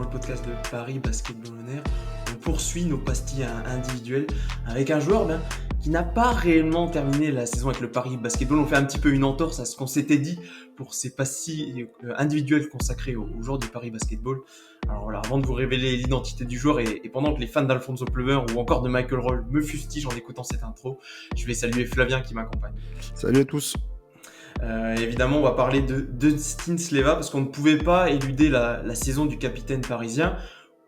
le podcast de Paris Basketball On Air. On poursuit nos pastilles individuelles avec un joueur qui n'a pas réellement terminé la saison avec le Paris Basketball. On fait un petit peu une entorse à ce qu'on s'était dit pour ces pastilles individuelles consacrées aux joueurs du Paris Basketball. Alors voilà, avant de vous révéler l'identité du joueur et pendant que les fans d'Alfonso Pleuver ou encore de Michael Roll me fustigent en écoutant cette intro, je vais saluer Flavien qui m'accompagne. Salut à tous. Évidemment, on va parler de Dustin Sleva parce qu'on ne pouvait pas éluder la saison du capitaine parisien,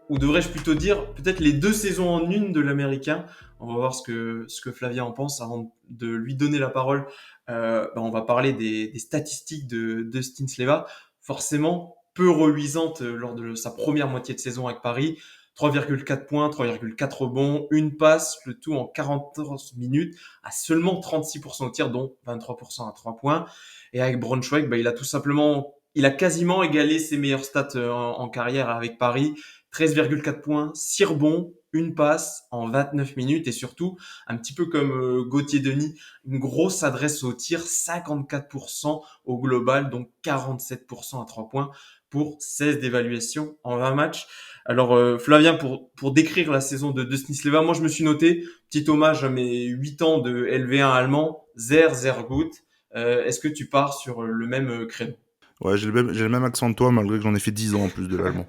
ou devrais-je plutôt dire peut-être les deux saisons en une de l'Américain. On va voir ce que Flavien en pense avant de lui donner la parole. On va parler des statistiques de Dustin Sleva, forcément peu reluisantes lors de sa première moitié de saison avec Paris. 3,4 points, 3,4 rebonds, une passe, le tout en 14 minutes, à seulement 36% au tir, dont 23% à 3 points. Et avec Braunschweig, il a quasiment égalé ses meilleures stats en carrière avec Paris. 13,4 points, 6 rebonds, une passe en 29 minutes et surtout, un petit peu comme Gauthier Denis, une grosse adresse au tir, 54% au global, donc 47% à 3 points pour 16 d'évaluation en 20 matchs. Alors Flavien, pour décrire la saison de Dustin Sleva, moi je me suis noté, petit hommage à mes 8 ans de LV1 allemand, sehr gut. Est-ce que tu pars sur le même créneau? Ouais, j'ai le même accent que toi, malgré que j'en ai fait 10 ans en plus de l'allemand.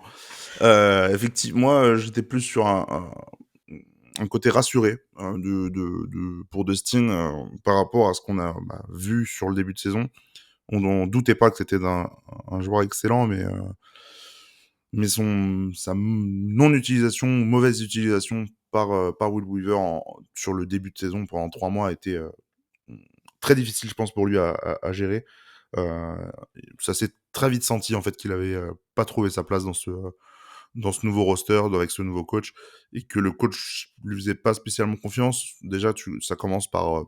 Effectivement, moi, j'étais plus sur un côté rassuré pour Dustin par rapport à ce qu'on a vu sur le début de saison. On doutait pas que c'était un joueur excellent, mais sa non-utilisation, mauvaise utilisation par Will Weaver sur le début de saison pendant 3 mois a été très difficile, je pense, pour lui à gérer. Euh, Ça s'est très vite senti en fait qu'il avait pas trouvé sa place dans ce nouveau roster, avec ce nouveau coach, et que le coach lui faisait pas spécialement confiance. Déjà, ça commence par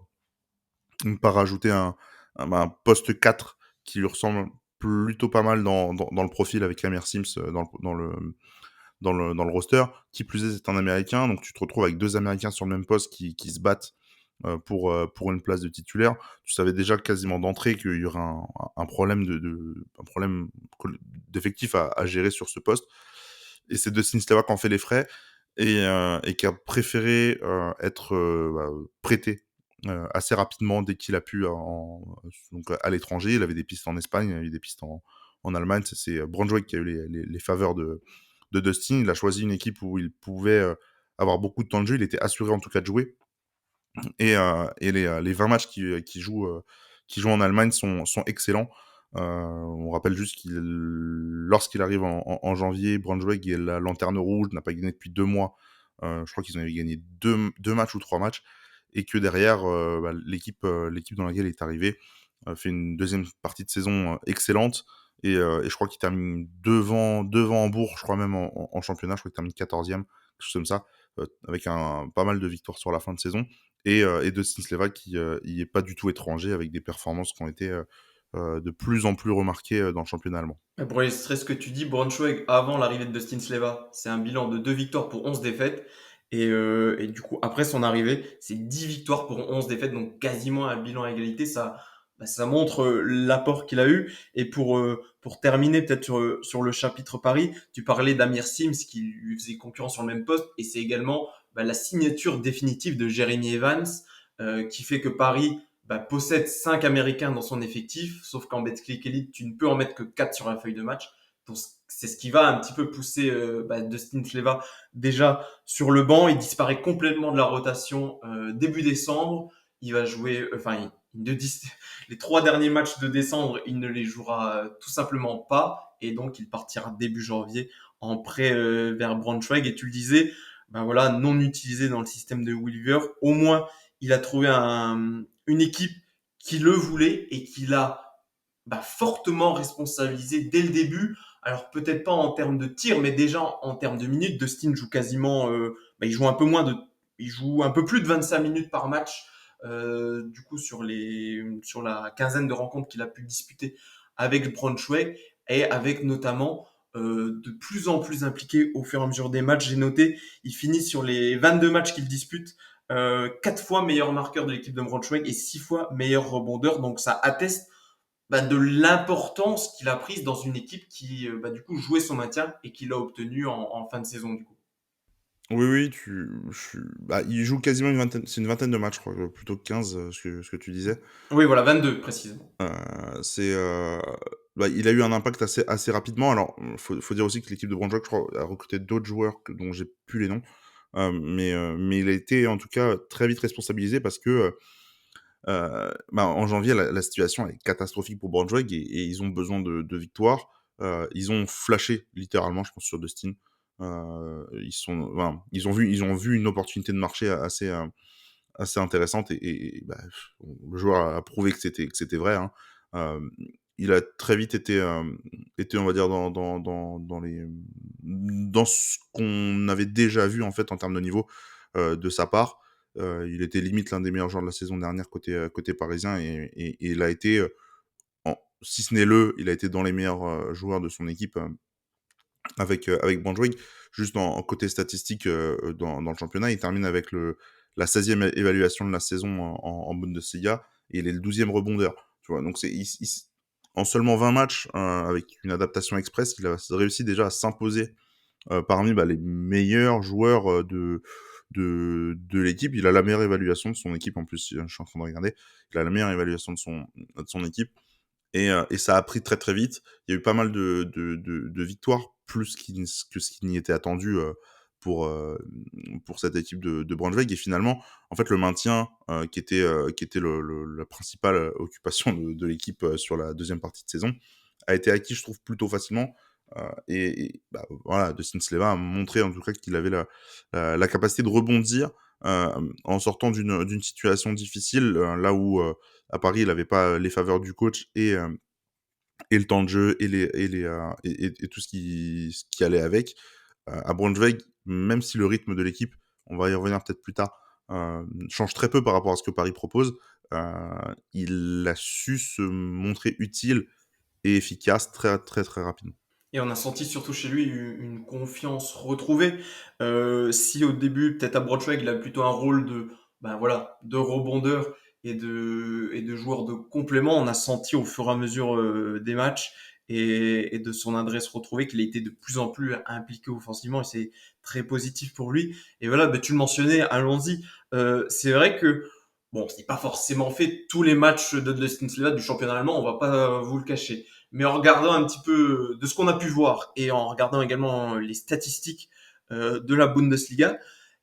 rajouter un poste 4 qui lui ressemble plutôt pas mal dans le profil avec Amir Sims dans le roster. Qui plus est, c'est un Américain, donc tu te retrouves avec deux Américains sur le même poste qui se battent pour une place de titulaire. Tu savais déjà quasiment d'entrée qu'il y aurait un problème un problème d'effectif à gérer sur ce poste. Et c'est Dustin Sleva qui en fait les frais et qui a préféré être prêté assez rapidement dès qu'il a pu donc à l'étranger. Il avait des pistes en Espagne, il avait des pistes en Allemagne. C'est Braunschweig qui a eu les faveurs de Dustin. Il a choisi une équipe où il pouvait avoir beaucoup de temps de jeu. Il était assuré en tout cas de jouer. Et les 20 matchs qu'il joue en Allemagne sont excellents. On rappelle juste lorsqu'il arrive en janvier, Braunschweig est la lanterne rouge, n'a pas gagné depuis 2 mois. Je crois qu'ils en avaient gagné deux matchs ou 3 matchs. Et que derrière, l'équipe dans laquelle il est arrivé fait une deuxième partie de saison excellente. Et je crois qu'il termine devant Hambourg, je crois même en championnat. Je crois qu'il termine 14e, quelque chose comme ça, avec pas mal de victoires sur la fin de saison. Et Dustin Sleva qui y est pas du tout étranger, avec des performances qui ont été de plus en plus remarquées dans le championnat allemand. Pour illustrer ce que tu dis, Braunschweig, avant l'arrivée de Dustin Sleva, c'est un bilan de 2 victoires pour 11 défaites. Et du coup, après son arrivée, c'est 10 victoires pour 11 défaites, donc quasiment un bilan à égalité. Ça montre l'apport qu'il a eu. Et pour terminer peut-être sur le chapitre Paris, tu parlais d'Amir Sims qui lui faisait concurrence sur le même poste. Et c'est également la signature définitive de Jeremy Evans qui fait que Paris possède 5 Américains dans son effectif, sauf qu'en Betclic Elite, tu ne peux en mettre que 4 sur la feuille de match. Donc, c'est ce qui va un petit peu pousser Dustin Sleva déjà sur le banc. Il disparaît complètement de la rotation début décembre. Il va jouer, les 3 derniers matchs de décembre, il ne les jouera tout simplement pas. Et donc, il partira début janvier en prêt vers Braunschweig. Et tu le disais, non utilisé dans le système de Weaver. Au moins, il a trouvé une équipe qui le voulait et qui l'a fortement responsabilisé dès le début. Alors peut-être pas en termes de tir, mais déjà en termes de minutes. Dustin joue quasiment, il joue un peu plus de 25 minutes par match. Du coup sur la quinzaine de rencontres qu'il a pu disputer avec Braunschweig et avec notamment de plus en plus impliqué au fur et à mesure des matchs. J'ai noté, il finit sur les 22 matchs qu'il dispute 4 fois meilleur marqueur de l'équipe de Braunschweig et 6 fois meilleur rebondeur. Donc ça atteste de l'importance qu'il a prise dans une équipe qui, du coup, jouait son maintien et qu'il a obtenu en fin de saison, du coup. Oui, oui, il joue quasiment c'est une vingtaine de matchs, je crois, plutôt que 15, ce que tu disais. Oui, voilà, 22 précisément. C'est, il a eu un impact assez rapidement. Alors, faut dire aussi que l'équipe de Braunschweig, je crois, a recruté d'autres joueurs dont j'ai plus les noms. Mais il a été, en tout cas, très vite responsabilisé parce que, en janvier, la situation est catastrophique pour Braunschweig et ils ont besoin de victoires. Ils ont flashé littéralement, je pense, sur Dustin. Ils ont vu une opportunité de marché assez intéressante le joueur a prouvé que c'était vrai, hein. Hem, il a très vite été, on va dire, dans ce qu'on avait déjà vu, en fait, en termes de niveau, de sa part. Il était limite l'un des meilleurs joueurs de la saison dernière côté parisien et il a été, en si ce n'est il a été dans les meilleurs, joueurs de son équipe, avec Braunschweig. Juste en côté statistique, dans le championnat, il termine avec la 16e évaluation de la saison en Bundesliga et il est le 12e rebondeur, tu vois? Donc c'est il s en seulement 20 matchs, avec une adaptation express, il a réussi déjà à s'imposer, parmi, les meilleurs joueurs, de l'équipe. Il a la meilleure évaluation de son équipe en plus, je suis en train de regarder. Il a la meilleure évaluation de son équipe et ça a pris très, très vite. Il y a eu pas mal de victoires, plus que ce qui n'y était attendu, pour, pour cette équipe de Braunschweig et finalement, en fait, le maintien, qui était la principale, occupation de l'équipe, sur la deuxième partie de saison, a été acquis, je trouve, plutôt facilement, voilà, Dustin Sleva a montré, en tout cas, qu'il avait la capacité de rebondir, en sortant d'une situation difficile, là où, à Paris, il avait pas les faveurs du coach et le temps de jeu et tout ce qui allait avec. À Braunschweig, même si le rythme de l'équipe, on va y revenir peut-être plus tard, change très peu par rapport à ce que Paris propose, il a su se montrer utile et efficace très, très, très rapidement. Et on a senti surtout chez lui une confiance retrouvée. Si au début, peut-être à Braunschweig, il a plutôt un rôle voilà, de rebondeur et de joueur de complément, on a senti au fur et à mesure des matchs et de son adresse retrouvée qu'il a été de plus en plus impliqué offensivement et c'est très positif pour lui. Et voilà, tu le mentionnais, allons-y. C'est vrai que bon, c'est pas forcément fait tous les matchs de Dustin Slava du championnat allemand, on va pas vous le cacher. Mais en regardant un petit peu de ce qu'on a pu voir et en regardant également les statistiques de la Bundesliga,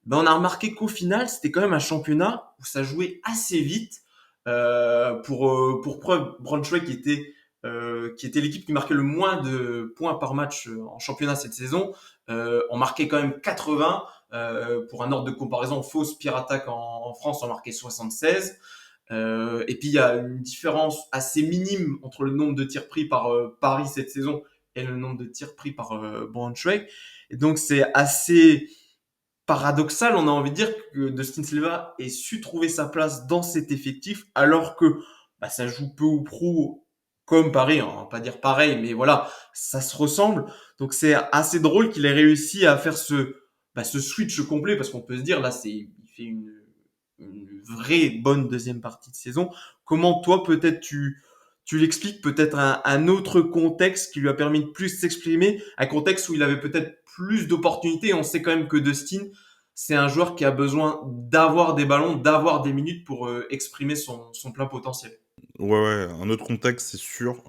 on a remarqué qu'au final, c'était quand même un championnat où ça jouait assez vite. Pour preuve, Braunschweig qui était l'équipe qui marquait le moins de points par match en championnat cette saison, on marquait quand même 80. Pour un ordre de comparaison, Fausse Pire Attaque en France en marquait 76. Et puis il y a une différence assez minime entre le nombre de tirs pris par Paris cette saison et le nombre de tirs pris par Braunschweig. Et donc c'est assez paradoxal, on a envie de dire que Dustin Silva ait su trouver sa place dans cet effectif alors que ça joue peu ou prou comme Paris, hein, on va pas dire pareil, mais voilà, ça se ressemble. Donc c'est assez drôle qu'il ait réussi à faire ce switch complet parce qu'on peut se dire là, il fait une vraie bonne deuxième partie de saison. Comment toi, peut-être, tu l'expliques, peut-être un autre contexte qui lui a permis de plus s'exprimer, un contexte où il avait peut-être plus d'opportunités. On sait quand même que Dustin, c'est un joueur qui a besoin d'avoir des ballons, d'avoir des minutes pour exprimer son plein potentiel. Ouais, ouais, un autre contexte, c'est sûr.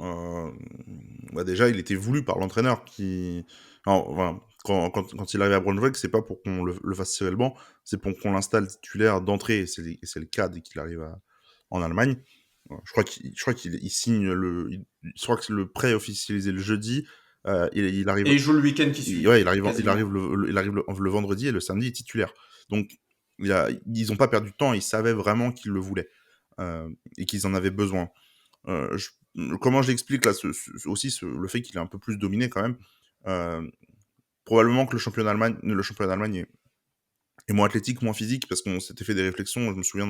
Déjà, il était voulu par l'entraîneur qui alors, enfin, quand il arrive à Braunschweig, c'est pas pour qu'on le fasse cirer le banc, c'est pour qu'on l'installe titulaire d'entrée et c'est le cas dès qu'il arrive en Allemagne. Je crois qu'il signe je crois que le prêt est officialisé le jeudi, il arrive Et il joue le week-end qui suit, ouais, il arrive quasiment. le vendredi et le samedi, il est titulaire. Donc ils ont pas perdu de temps, ils savaient vraiment qu'ils le voulaient, et qu'ils en avaient besoin. Comment je l'explique là, aussi le fait qu'il est un peu plus dominé quand même. euh, Probablement que le championnat d'Allemagne est moins athlétique, moins physique, parce qu'on s'était fait des réflexions. Je me souviens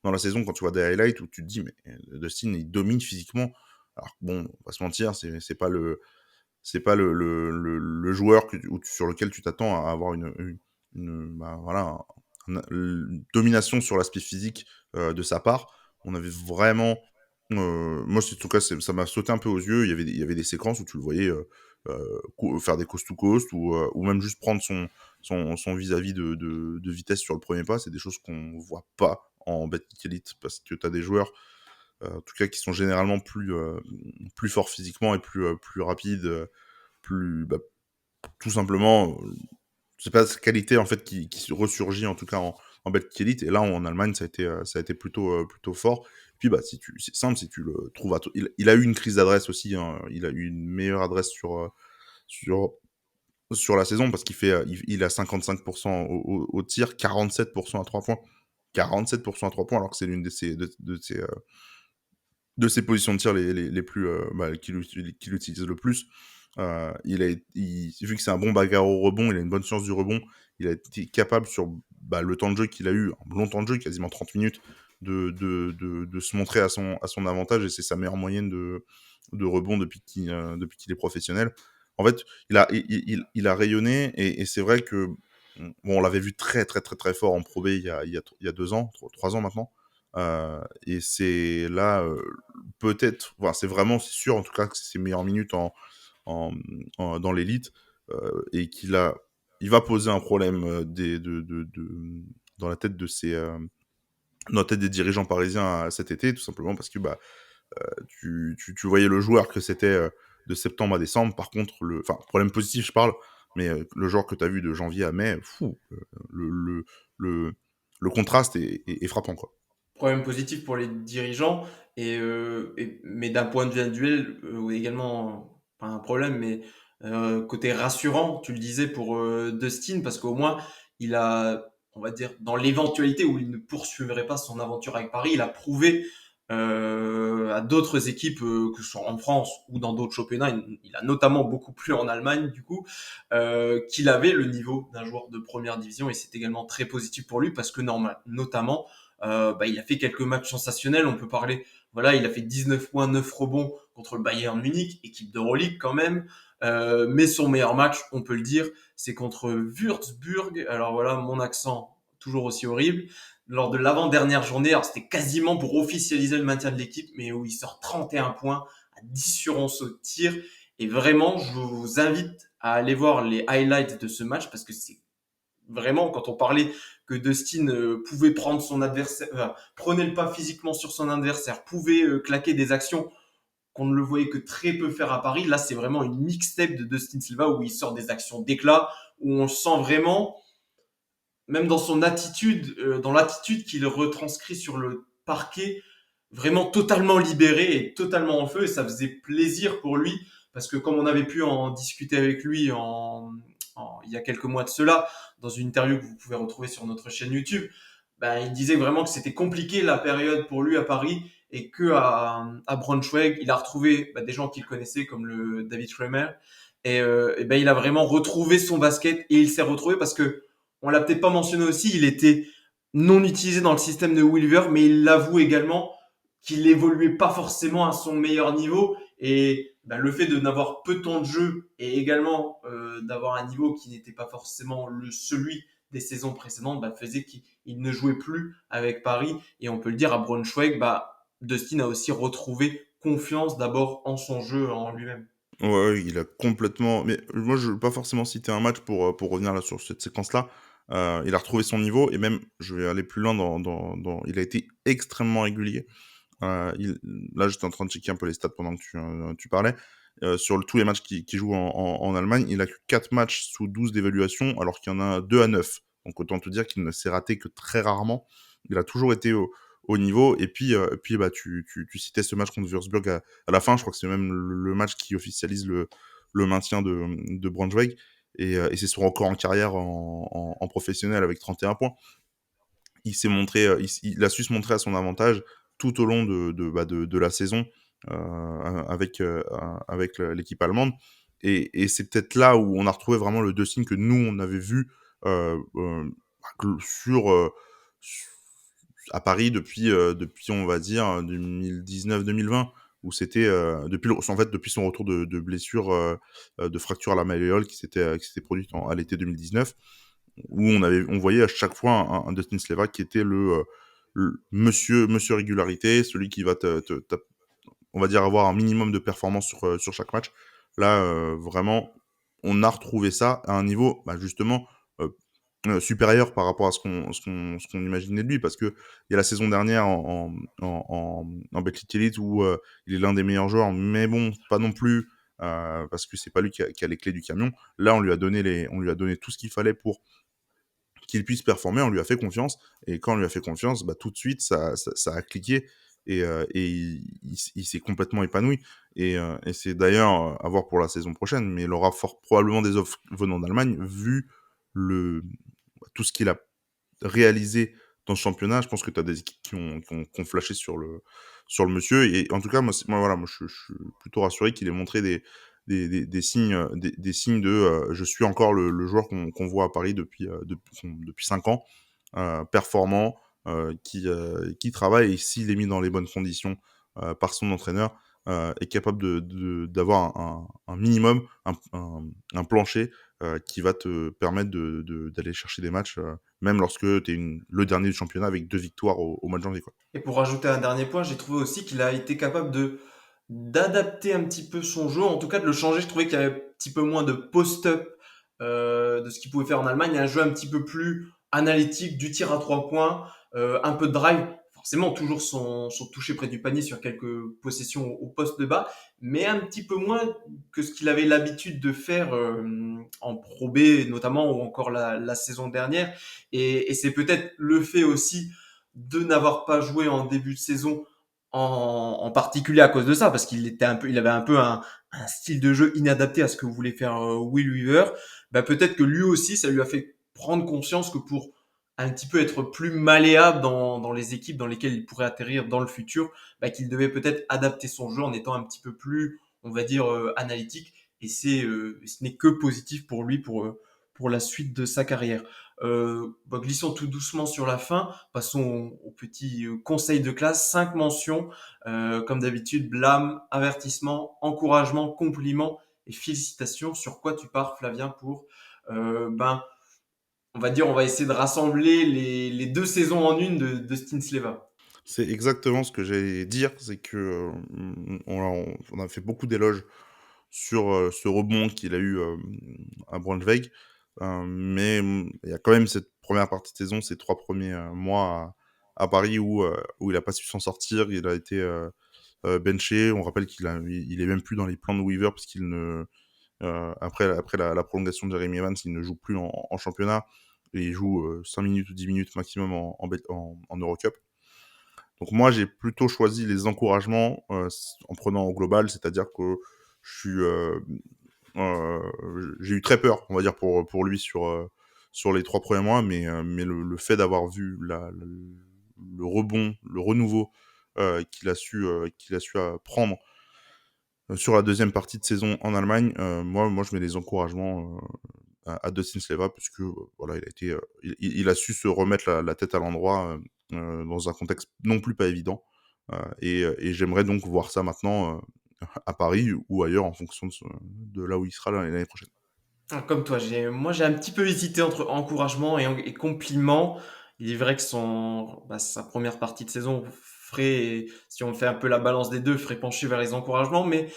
dans la saison quand tu vois des highlights où tu te dis mais Dustin il domine physiquement. Alors bon, on va se mentir, c'est pas le joueur sur lequel tu t'attends à avoir voilà, une domination sur l'aspect physique de sa part. On avait vraiment Moi, c'est en tout cas, ça m'a sauté un peu aux yeux. Il y avait des séquences où tu le voyais, faire des coast to coast ou même juste prendre son vis-à-vis de vitesse sur le premier pas. C'est des choses qu'on voit pas en Betclic Elite parce que tu as des joueurs, en tout cas qui sont généralement plus forts physiquement et plus rapides, tout simplement, c'est pas cette qualité en fait qui se ressurgit en tout cas en Belgique Elite. Et là en Allemagne ça a été plutôt fort. Puis bah si tu c'est simple, si tu le trouves il a eu une crise d'adresse aussi, hein. Il a eu une meilleure adresse sur sur la saison parce qu'il fait il a 55% au tir, 47% à 3 points. 47% à 3 points alors que c'est l'une de ses positions de tir les plus qu'il utilise le plus. Vu que c'est un bon bagarre au rebond, il a une bonne science du rebond. Il a été capable sur le temps de jeu qu'il a eu, un long temps de jeu, quasiment 30 minutes, de se montrer à son avantage. Et c'est sa meilleure moyenne de rebond depuis qu'il est professionnel. En fait, il a rayonné. Et c'est vrai que bon, on l'avait vu très très très très fort en Pro B il y a 2 ans, 3 ans maintenant. Et c'est là, peut-être, enfin, c'est sûr en tout cas que c'est ses meilleures minutes en, dans l'élite, et il va poser un problème dans la tête dans la tête des dirigeants parisiens cet été, tout simplement parce que tu voyais le joueur que c'était de septembre à décembre. Par contre, enfin, problème positif, je parle, mais le joueur que tu as vu de janvier à mai, le, le, le, le contraste est frappant, quoi. Problème positif pour les dirigeants, mais d'un point de vue individuel, également, pas un problème, mais côté rassurant, tu le disais pour Dustin, parce qu'au moins, il a, on va dire, dans l'éventualité où il ne poursuivrait pas son aventure avec Paris, il a prouvé à d'autres équipes, que ce soit en France ou dans d'autres championnats, il a notamment beaucoup plu en Allemagne, du coup, qu'il avait le niveau d'un joueur de première division, et c'est également très positif pour lui, parce que notamment, il a fait quelques matchs sensationnels. On peut parler, voilà, il a fait 19 points, 9 rebonds contre le Bayern Munich, équipe d'Euroleague quand même. Mais son meilleur match, on peut le dire, c'est contre Würzburg. Alors voilà, mon accent toujours aussi horrible. Lors de l'avant-dernière journée, alors c'était quasiment pour officialiser le maintien de l'équipe, mais où il sort 31 points à 10 sur 11 au tir. Et vraiment, je vous invite à aller voir les highlights de ce match parce que c'est vraiment, quand on parlait que Dustin pouvait prendre son adversaire, prenait le pas physiquement sur son adversaire, pouvait claquer des actions qu'on ne le voyait que très peu faire à Paris. Là, c'est vraiment une mixtape de Dustin Silva où il sort des actions d'éclat, où on sent vraiment, même dans son attitude, dans l'attitude qu'il retranscrit sur le parquet, vraiment totalement libéré et totalement en feu. Et ça faisait plaisir pour lui parce que comme on avait pu en discuter avec lui il y a quelques mois de cela, dans une interview que vous pouvez retrouver sur notre chaîne YouTube, il disait vraiment que c'était compliqué la période pour lui à Paris et que à Braunschweig, il a retrouvé des gens qu'il connaissait comme le David Schremer il a vraiment retrouvé son basket et il s'est retrouvé parce que on l'a peut-être pas mentionné aussi, il était non utilisé dans le système de Wilver, mais il l'avoue également qu'il évoluait pas forcément à son meilleur niveau et le fait de n'avoir peu de temps de jeu et également d'avoir un niveau qui n'était pas forcément celui des saisons précédentes faisait qu'il ne jouait plus avec Paris et on peut le dire à Braunschweig, Dustin a aussi retrouvé confiance d'abord en son jeu en lui-même. Ouais, ouais, il a complètement, mais moi, je veux pas forcément citer un match pour revenir là sur cette séquence-là. Il a retrouvé son niveau et même, je vais aller plus loin il a été extrêmement régulier. Il Là, j'étais en train de checker un peu les stats pendant que tu parlais. Sur tous les matchs qu'il joue en Allemagne, il a que 4 matchs sous 12 d'évaluation, alors qu'il y en a 2 à 9. Donc autant te dire qu'il ne s'est raté que très rarement. Il a toujours été au niveau. Et puis tu citais ce match contre Würzburg à la fin. Je crois que c'est même le match qui officialise le maintien de Braunschweig. Et c'est son record en carrière en professionnel avec 31 points. Il s'est montré, il a su se montrer à son avantage tout au long de la saison avec l'équipe allemande. Et c'est peut-être là où on a retrouvé vraiment le Dustin que nous, on avait vu sur, à Paris depuis, on va dire, 2019-2020, où c'était en fait, depuis son retour de blessure, de fracture à la malléole qui s'était produite à l'été 2019, où on voyait à chaque fois un Dustin Sleva qui était le monsieur régularité, celui qui va on va dire, avoir un minimum de performance sur chaque match. Là, vraiment, on a retrouvé ça à un niveau, bah, justement, heu supérieur par rapport à ce qu'on imaginait de lui. Parce qu'il y a la saison dernière en Betclic Elite où, il est l'un des meilleurs joueurs, mais bon, pas non plus, parce que c'est pas lui qui a les clés du camion. Là, on lui a donné tout ce qu'il fallait pour qu'il puisse performer, on lui a fait confiance et quand on lui a fait confiance, bah, tout de suite ça a cliqué et il s'est complètement épanoui et c'est d'ailleurs, à voir pour la saison prochaine, mais il aura fort probablement des offres venant d'Allemagne vu le tout ce qu'il a réalisé dans ce championnat. Je pense que tu as des équipes qui ont flashé sur le monsieur et en tout cas, moi, voilà, moi, je suis plutôt rassuré qu'il ait montré des signes, des signes de, je suis encore le joueur qu'on voit à Paris depuis 5 ans, performant, qui travaille et s'il est mis dans les bonnes conditions, par son entraîneur, est capable d'avoir un minimum, un plancher, qui va te permettre d'aller chercher des matchs, même lorsque tu es le dernier du championnat avec 2 victoires au mois de janvier, quoi. Et pour rajouter un dernier point, j'ai trouvé aussi qu'il a été capable de d'adapter un petit peu son jeu, en tout cas de le changer. Je trouvais qu'il y avait un petit peu moins de post-up de ce qu'il pouvait faire en Allemagne, un jeu un petit peu plus analytique, du tir à 3 points, un peu de drive, forcément toujours son toucher près du panier sur quelques possessions au poste de bas, mais un petit peu moins que ce qu'il avait l'habitude de faire en Pro B notamment ou encore la saison dernière. Et c'est peut-être le fait aussi de n'avoir pas joué en début de saison en particulier à cause de ça, parce il avait un peu un style de jeu inadapté à ce que voulait faire Will Weaver. Bah, peut-être que lui aussi, ça lui a fait prendre conscience que pour un petit peu être plus malléable dans les équipes dans lesquelles il pourrait atterrir dans le futur, bah, qu'il devait peut-être adapter son jeu en étant un petit peu plus, on va dire, analytique. Et ce n'est que positif pour lui pour la suite de sa carrière. Bah, glissons tout doucement sur la fin. Passons au petit conseil de classe. 5 mentions, comme d'habitude, blâme, avertissement, encouragement, compliment et félicitations. Sur quoi tu pars, Flavien, pour ben, on va dire, on va essayer de rassembler les 2 saisons en une de Stinsleva. C'est exactement ce que j'allais dire, c'est que, on a fait beaucoup d'éloges sur, ce rebond qu'il a eu, à Braunschweig, mais il y a quand même cette première partie de saison, ces 3 premiers mois à Paris où il a pas su s'en sortir. Il a été, benché. On rappelle il est même plus dans les plans de Weaver parce qu'il ne après la prolongation de Jeremy Evans, il ne joue plus en championnat et il joue, 5 minutes ou 10 minutes maximum en Eurocup. Donc moi, j'ai plutôt choisi les encouragements, en prenant au global, c'est-à-dire que je suis, j'ai eu très peur, on va dire, pour lui sur les 3 premiers mois, mais le fait d'avoir vu le rebond, le renouveau, qu'il a su prendre, sur la deuxième partie de saison en Allemagne, moi je mets les encouragements, à Dustin Sleva puisque, voilà, il a su se remettre la tête à l'endroit, dans un contexte non plus pas évident, et j'aimerais donc voir ça maintenant, à Paris ou ailleurs en fonction de là où il sera l'année prochaine. Ah, comme toi, moi j'ai un petit peu hésité entre encouragement et compliment. Il est vrai que sa première partie de saison si on fait un peu la balance des deux, ferait pencher vers les encouragements, mais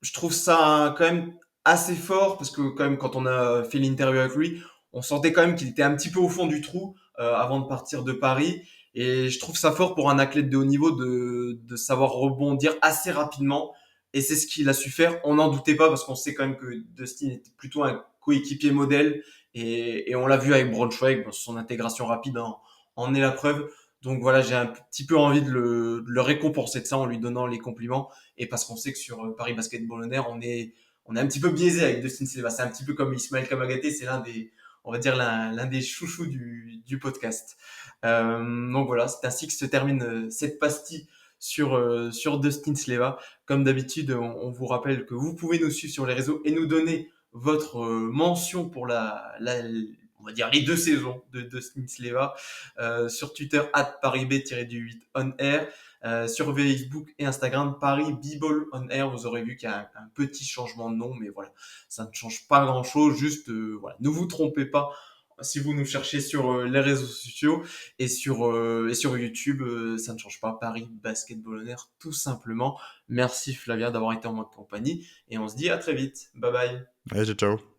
je trouve ça quand même assez fort parce que quand même quand on a fait l'interview avec lui, on sentait quand même qu'il était un petit peu au fond du trou avant de partir de Paris. Et je trouve ça fort pour un athlète de haut niveau de savoir rebondir assez rapidement. Et c'est ce qu'il a su faire. On n'en doutait pas parce qu'on sait quand même que Dustin était plutôt un coéquipier modèle. Et on l'a vu avec Braunschweig, bon, son intégration rapide en est la preuve. Donc voilà, j'ai un petit peu envie de le récompenser de ça en lui donnant les compliments. Et parce qu'on sait que sur Paris Basketball On Air, on est un petit peu biaisé avec Dustin Silva. C'est un petit peu comme Ismaël Kamagaté, c'est on va dire l'un des chouchous du podcast. Donc voilà, c'est ainsi que se termine cette pastille sur Dustin Sleva. Comme d'habitude, on vous rappelle que vous pouvez nous suivre sur les réseaux et nous donner votre mention pour on va dire les 2 saisons de Dustin Sleva sur Twitter @ParisB-8 on air. Sur Facebook et Instagram, Paris B-Ball on Air. Vous aurez vu qu'il y a un petit changement de nom, mais voilà, ça ne change pas grand-chose. Juste, voilà, ne vous trompez pas si vous nous cherchez sur les réseaux sociaux et sur YouTube, ça ne change pas. Paris Basketball On Air, tout simplement. Merci Flavien d'avoir été en mode compagnie et on se dit à très vite. Bye bye. Allez, ciao, ciao.